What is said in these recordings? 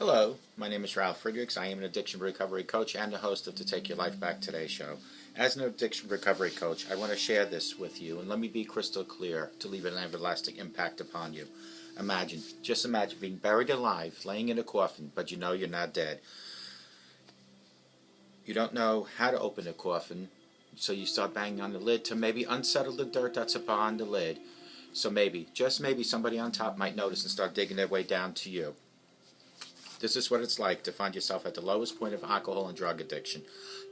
Hello, my name is Ralf Friedrichs. I am an addiction recovery coach and the host of the Take Your Life Back Today show. As an addiction recovery coach, I want to share this with you, and let me be crystal clear to leave an everlasting impact upon you. Just imagine being buried alive, laying in a coffin, but you know you're not dead. You don't know how to open a coffin, so you start banging on the lid to maybe unsettle the dirt that's upon the lid. So maybe, just maybe, somebody on top might notice and start digging their way down to you. This is what it's like to find yourself at the lowest point of alcohol and drug addiction.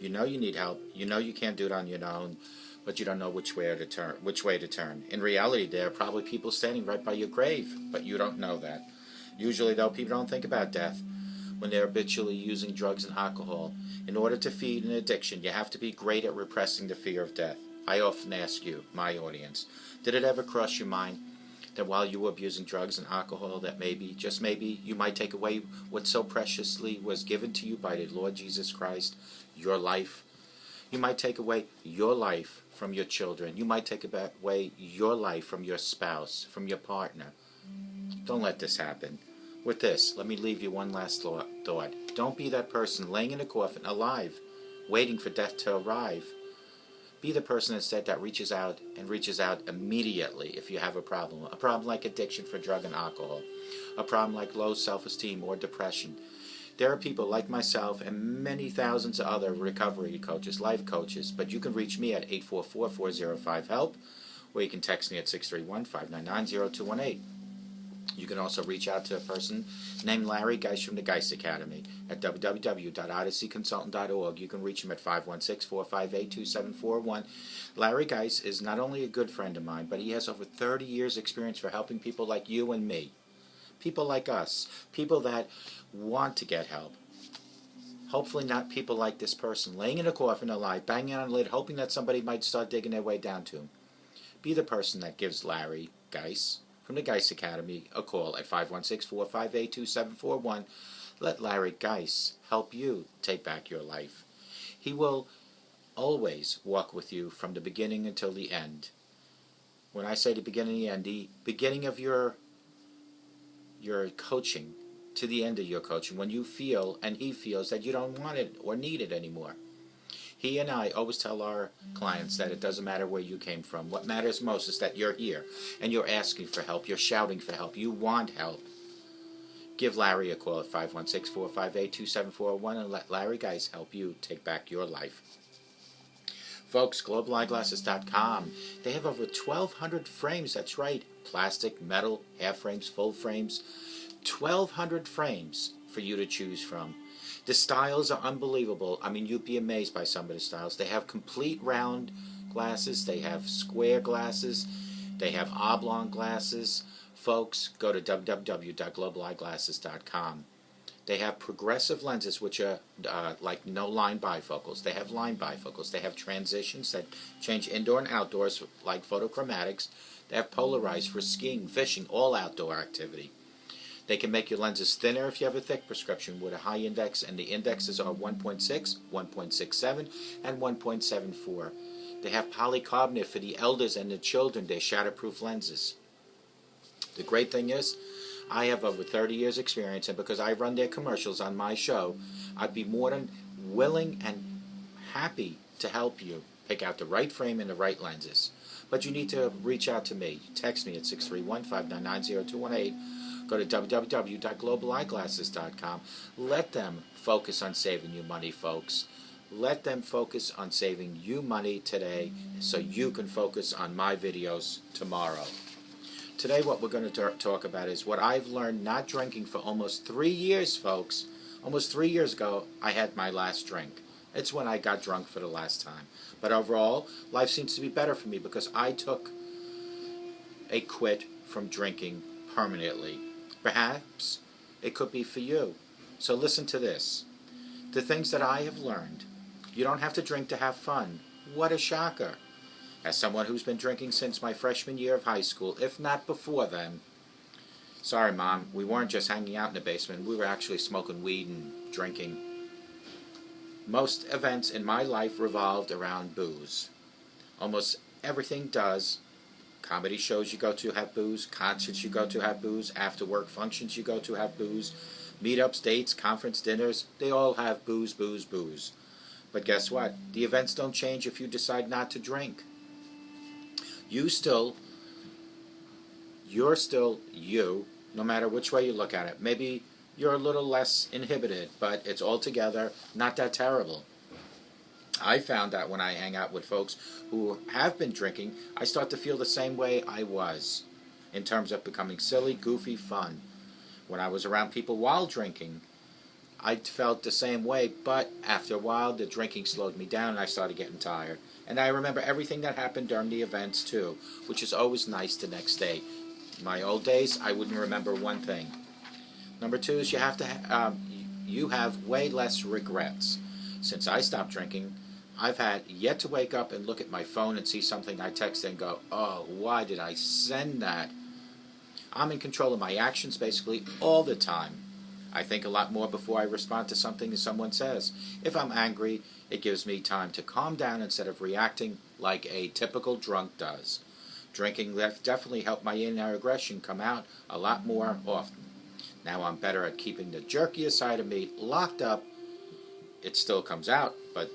You know you need help. You know you can't do it on your own, but you don't know which way to turn. In reality, there are probably people standing right by your grave, but you don't know that. Usually, though, people don't think about death when they're habitually using drugs and alcohol. In order to feed an addiction, you have to be great at repressing the fear of death. I often ask you, my audience, did it ever cross your mind that while you were abusing drugs and alcohol, that maybe, just maybe, you might take away what so preciously was given to you by the Lord Jesus Christ, your life? You might take away your life from your children. You might take away your life from your spouse, from your partner. Don't let this happen. With this, let me leave you one last thought. Don't be that person laying in a coffin, alive, waiting for death to arrive. Be the person instead that reaches out immediately if you have a problem like addiction for drug and alcohol, a problem like low self-esteem or depression. There are people like myself and many thousands of other recovery coaches, life coaches, but you can reach me at 844-405-HELP, or you can text me at 631-599-0218. You can also reach out to a person named Larry Geis from the Geis Academy at www.odysseyconsultant.org. You can reach him at 516-458-2741. Larry Geis is not only a good friend of mine, but he has over 30 years experience for helping people like you and me. People like us. People that want to get help. Hopefully not people like this person, laying in a coffin alive, banging on a lid, hoping that somebody might start digging their way down to him. Be the person that gives Larry Geis from the Geis Academy a call at 516-458-2741. Let Larry Geis help you take back your life. He will always walk with you from the beginning until the end. When I say the beginning and the beginning of your coaching to the end of your coaching, when you feel and he feels that you don't want it or need it anymore. He and I always tell our clients that it doesn't matter where you came from. What matters most is that you're here and you're asking for help. You're shouting for help. You want help. Give Larry a call at 516-458-2741 and let Larry Geis help you take back your life. Folks, Eyeglasses.com. They have over 1,200 frames. That's right. Plastic, metal, half frames, full frames. 1,200 frames for you to choose from. The styles are unbelievable. I mean, you'd be amazed by some of the styles. They have complete round glasses. They have square glasses. They have oblong glasses. Folks, go to www.globaleyeglasses.com. They have progressive lenses, which are like no line bifocals. They have line bifocals. They have transitions that change indoor and outdoors, like photochromatics. They have polarized for skiing, fishing, all outdoor activity. They can make your lenses thinner if you have a thick prescription with a high index, and the indexes are 1.6, 1.67, and 1.74. They have polycarbonate for the elders and the children. They're shatterproof lenses. The great thing is, I have over 30 years experience, and because I run their commercials on my show, I'd be more than willing and happy to help you pick out the right frame and the right lenses. But you need to reach out to me. Text me at 631-599-0218. Go to www.globaleyeglasses.com. Let them focus on saving you money, folks. Let them focus on saving you money today so you can focus on my videos tomorrow. Today what we're going to talk about is what I've learned not drinking for almost 3 years, folks. Almost 3 years ago, I had my last drink. It's when I got drunk for the last time. But overall, life seems to be better for me because I took a quit from drinking permanently. Perhaps it could be for you. So listen to this. The things that I have learned. You don't have to drink to have fun. What a shocker. As someone who's been drinking since my freshman year of high school, if not before then. Sorry, Mom, we weren't just hanging out in the basement. We were actually smoking weed and drinking. Most events in my life revolved around booze. Almost everything does. Comedy shows you go to have booze, concerts you go to have booze, after work functions you go to have booze, Meetups, dates, conference dinners, they all have booze, booze, booze. But guess what? The events don't change if you decide not to drink. You're still you, no matter which way you look at it. Maybe you're a little less inhibited, but it's altogether not that terrible. I found that when I hang out with folks who have been drinking, I start to feel the same way I was, in terms of becoming silly, goofy, fun. When I was around people while drinking, I felt the same way, but after a while the drinking slowed me down and I started getting tired. And I remember everything that happened during the events too, which is always nice the next day. In my old days, I wouldn't remember one thing. Number two is you have way less regrets. Since I stopped drinking, I've had yet to wake up and look at my phone and see something I texted and go, oh, why did I send that? I'm in control of my actions basically all the time. I think a lot more before I respond to something someone says. If I'm angry, it gives me time to calm down instead of reacting like a typical drunk does. Drinking definitely helped my inner aggression come out a lot more often. Now I'm better at keeping the jerkiest side of me locked up. It still comes out, but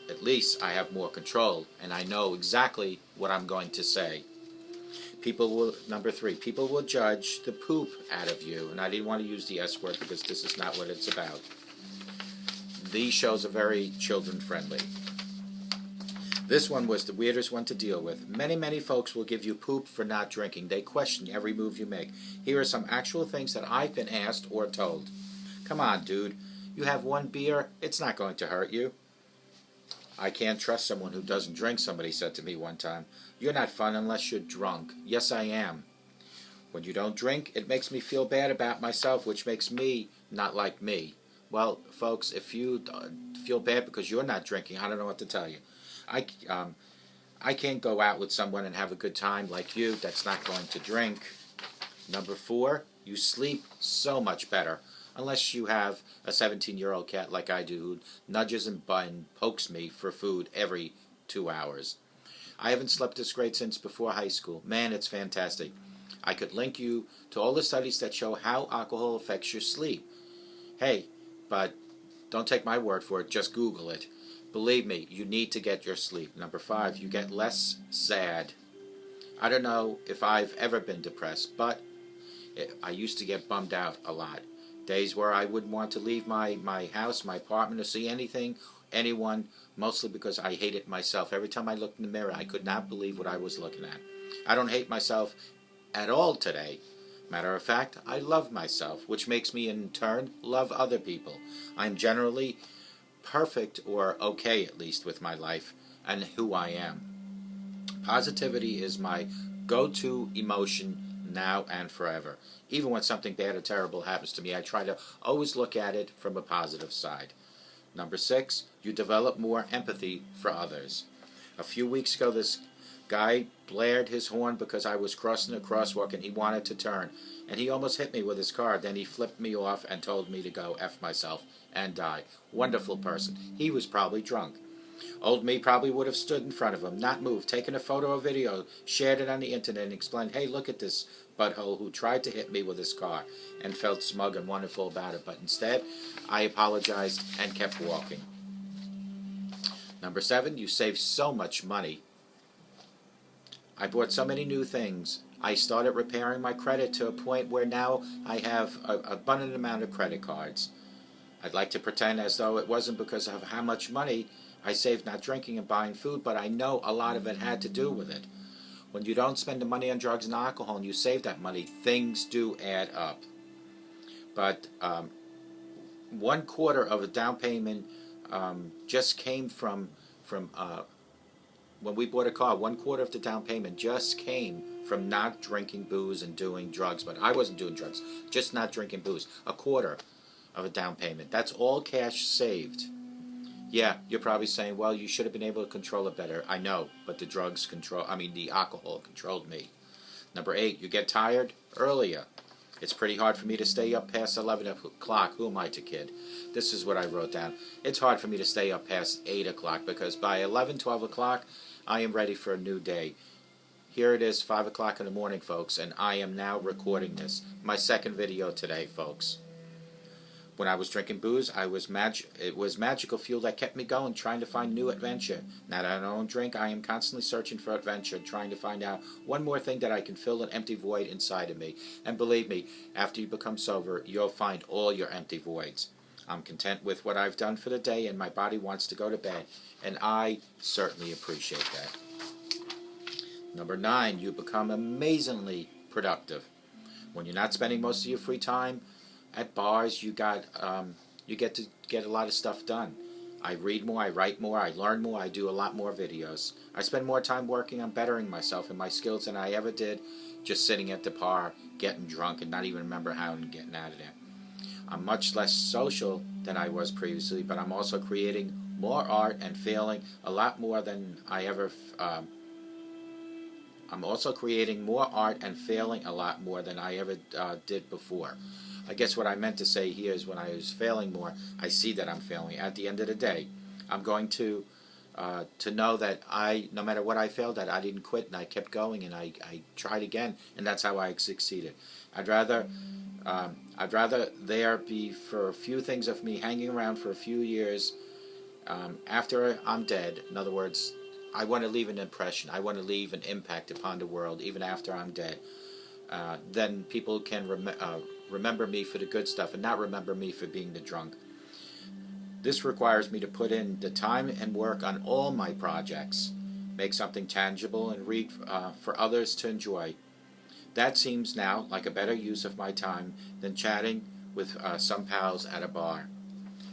at least I have more control and I know exactly what I'm going to say. Number three, people will judge the poop out of you. And I didn't want to use the S word because this is not what it's about. These shows are very children-friendly. This one was the weirdest one to deal with. Many folks will give you poop for not drinking. They question every move you make. Here are some actual things that I've been asked or told. Come on, dude. You have one beer, it's not going to hurt you. I can't trust someone who doesn't drink, somebody said to me one time. You're not fun unless you're drunk. Yes, I am. When you don't drink, it makes me feel bad about myself, which makes me not like me. Well, folks, if you feel bad because you're not drinking, I don't know what to tell you. I can't go out with someone and have a good time like you that's not going to drink. Number four, you sleep so much better. Unless you have a 17-year-old cat like I do who nudges and pokes me for food every 2 hours. I haven't slept this great since before high school. Man, it's fantastic. I could link you to all the studies that show how alcohol affects your sleep. Hey, but don't take my word for it. Just Google it. Believe me, you need to get your sleep. Number five, you get less sad. I don't know if I've ever been depressed, but I used to get bummed out a lot. Days where I wouldn't want to leave my house, my apartment, or see anyone, mostly because I hated myself. Every time I looked in the mirror, I could not believe what I was looking at. I don't hate myself at all today. Matter of fact, I love myself, which makes me in turn love other people. I'm generally perfect, or okay at least, with my life and who I am. Positivity is my go-to emotion now and forever. Even when something bad or terrible happens to me, I try to always look at it from a positive side. Number six, you develop more empathy for others. A few weeks ago, this guy blared his horn because I was crossing a crosswalk and he wanted to turn. And he almost hit me with his car. Then he flipped me off and told me to go F myself and die. Wonderful person. He was probably drunk. Old me probably would have stood in front of him, not moved, taken a photo or video, shared it on the internet, and explained, hey, look at this butthole who tried to hit me with his car, and felt smug and wonderful about it. But instead, I apologized and kept walking. Number seven, you save so much money. I bought so many new things. I started repairing my credit to a point where now I have an abundant amount of credit cards. I'd like to pretend as though it wasn't because of how much money I saved not drinking and buying food, but I know a lot of it had to do with it. When you don't spend the money on drugs and alcohol and you save that money, things do add up. But 1/4 of a down payment just came from when we bought a car. 1/4 of the down payment just came from not drinking booze and doing drugs. But I wasn't doing drugs, just not drinking booze. 1/4 of a down payment. That's all cash saved. Yeah, you're probably saying, well, you should have been able to control it better. I know, but the alcohol controlled me. Number 8, you get tired earlier. It's pretty hard for me to stay up past 11 o'clock. Who am I to kid? This is what I wrote down. It's hard for me to stay up past 8 o'clock because by 11, 12 o'clock, I am ready for a new day. Here it is, 5 o'clock in the morning, folks, and I am now recording this. My second video today, folks. When I was drinking booze, it was magical fuel that kept me going, trying to find new adventure. Now that I don't drink, I am constantly searching for adventure, trying to find out one more thing that I can fill an empty void inside of me. And believe me, after you become sober, you'll find all your empty voids. I'm content with what I've done for the day, and my body wants to go to bed, and I certainly appreciate that. Number 9, you become amazingly productive. When you're not spending most of your free time at bars, you get to get a lot of stuff done. I read more, I write more, I learn more, I do a lot more videos. I spend more time working on bettering myself and my skills than I ever did just sitting at the bar, getting drunk, and not even remember how and getting out of there. I'm much less social than I was previously, but I'm also creating more art and failing a lot more than I ever did before. I guess what I meant to say here is when I was failing more, I see that I'm failing. At the end of the day, I'm going to know that no matter what I failed at, I didn't quit, and I kept going, and I tried again, and that's how I succeeded. I'd rather there be for a few things of me hanging around for a few years after I'm dead. In other words, I want to leave an impression. I want to leave an impact upon the world even after I'm dead. Then people can remember me for the good stuff and not remember me for being the drunk. This requires me to put in the time and work on all my projects, make something tangible, and read for others to enjoy. That seems now like a better use of my time than chatting with some pals at a bar.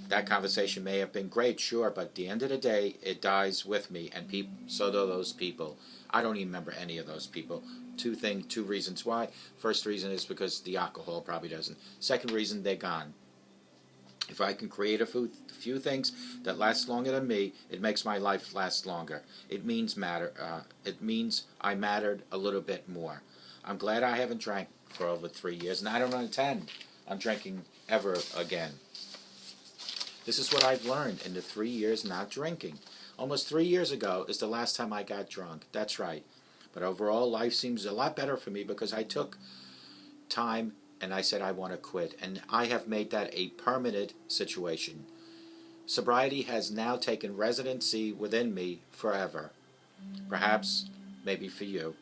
That conversation may have been great, sure, but at the end of the day, it dies with me, and so do those people. I don't even remember any of those people. Two reasons why. First reason is because the alcohol probably doesn't. Second reason, they're gone. If I can create a few things that last longer than me, it makes my life last longer. It means I mattered a little bit more. I'm glad I haven't drank for over 3 years, and I don't intend on drinking ever again. This is what I've learned in the 3 years not drinking. Almost 3 years ago is the last time I got drunk. That's right. But overall, life seems a lot better for me because I took time and I said I want to quit. And I have made that a permanent situation. Sobriety has now taken residency within me forever. Perhaps, maybe for you.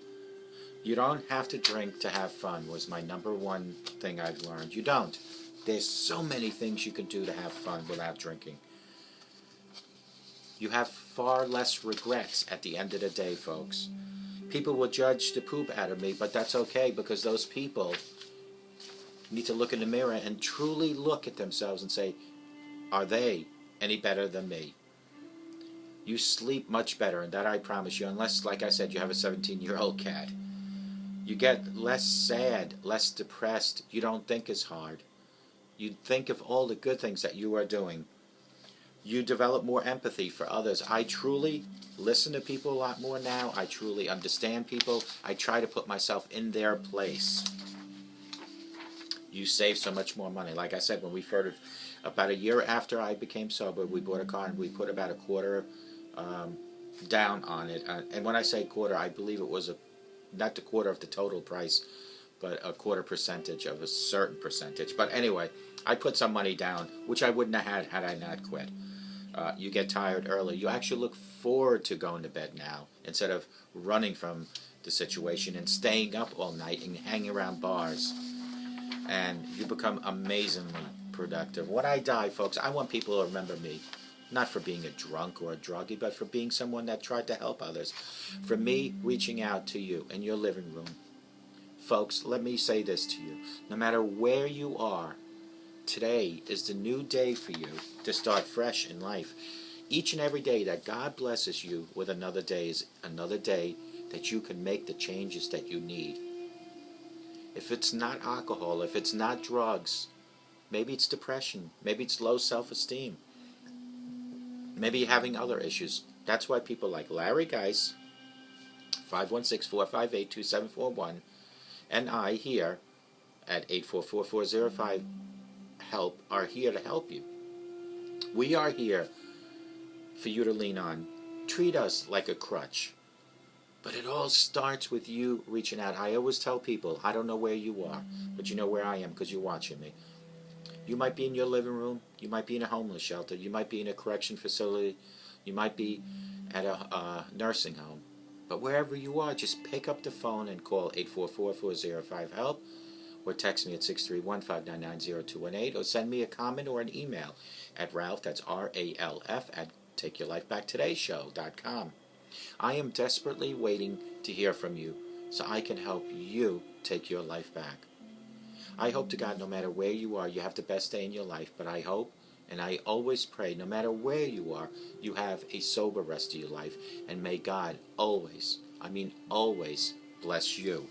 You don't have to drink to have fun was my number one thing I've learned. You don't. There's so many things you can do to have fun without drinking. You have far less regrets at the end of the day, folks. People will judge the poop out of me, but that's okay because those people need to look in the mirror and truly look at themselves and say, are they any better than me? You sleep much better, and that I promise you, unless, like I said, you have a 17-year-old cat. You get less sad, less depressed. You don't think as hard. You think of all the good things that you are doing. You develop more empathy for others. I truly listen to people a lot more now. I truly understand people. I try to put myself in their place. You save so much more money. Like I said, when we first, about a year after I became sober, we bought a car and we put about a quarter down on it. And when I say quarter, I believe it was not the quarter of the total price, but a quarter percentage of a certain percentage. But anyway, I put some money down, which I wouldn't have had I not quit. You get tired early. You actually look forward to going to bed now instead of running from the situation and staying up all night and hanging around bars. And you become amazingly productive. When I die, folks, I want people to remember me. Not for being a drunk or a druggie, but for being someone that tried to help others. For me reaching out to you in your living room. Folks, let me say this to you. No matter where you are, today is the new day for you to start fresh in life. Each and every day that God blesses you with another day is another day that you can make the changes that you need. If it's not alcohol, if it's not drugs, maybe it's depression, maybe it's low self-esteem, maybe having other issues. That's why people like Larry Geis, 516-458-2741, and I here at 844-405-HELP are here to help you. We are here for you to lean on. Treat us like a crutch. But it all starts with you reaching out. I always tell people, I don't know where you are, but you know where I am because you're watching me. You might be in your living room. You might be in a homeless shelter. You might be in a correction facility. You might be at a nursing home. But wherever you are, just pick up the phone and call 844-405-HELP, or text me at 631-599-0218, or send me a comment or an email at Ralph, that's RALF, at TakeYourLifeBackTodayShow.com. I am desperately waiting to hear from you so I can help you take your life back. I hope to God, no matter where you are, you have the best day in your life, but I hope and I always pray, no matter where you are, you have a sober rest of your life, and may God always, I mean always, bless you.